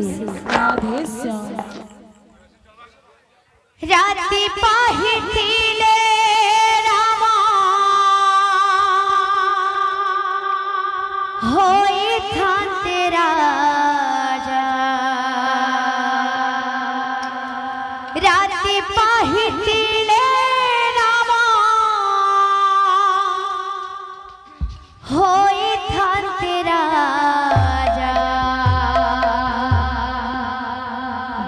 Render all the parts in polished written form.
श्री राधे श्याम। राति पाहिथिले रामा होई थाते राजा। राति पाहिथिले रामा होई थाते राजा।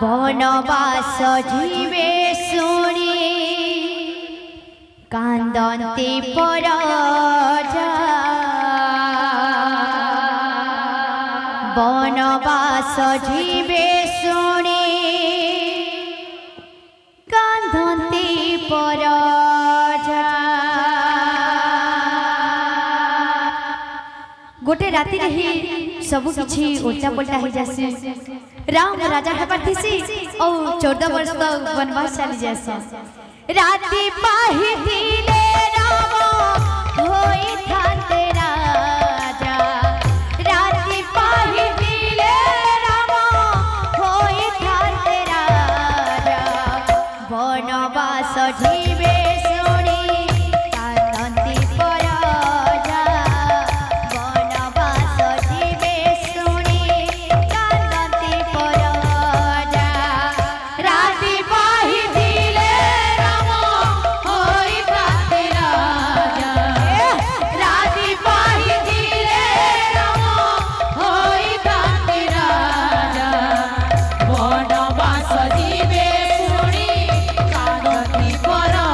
बनवास जीवे शुणी कांदन्ते परजा। बनवास जीवे शुणी कांदन्ते परजा। गोटे राति ही सब किछि उल्टा पल्टा हो जासी। राम राजा हेबार थिसी और 14 वर्ष तक वनवास चली जासी। राति पाहिथिले राम होई थाते राजा। राति पाहिथिले राम होई थाते राजा। बनवास जीवे शुणी कांदन्ते परजा। बनवास जीवे शुणी कांदन्ते परजा। राति पाहिथिले राम होई थाते राजा। राति पाहिथिले राम होई थाते राजा। बनवास जीवे शुणी कांदन्ते परजा।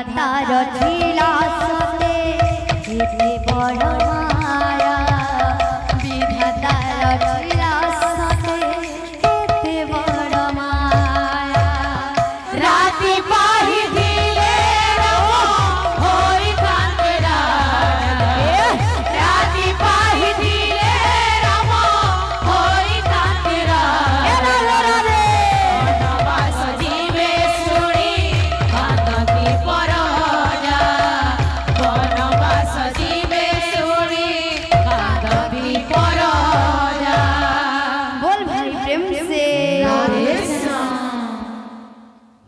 विधाता रचिला सते एते बड़ माया विधाता रचिला सते एते बड़ माया राति पाहि दिले होई कांते राति पाहि दिले राम होई कांते बनवास जीवे सुनी कांदती परजा बनवास जीवे सुनी कांदती परजा बोल भाई प्रेम से राधे श्याम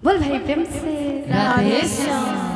बोल भाई प्रेम से राधे श्याम।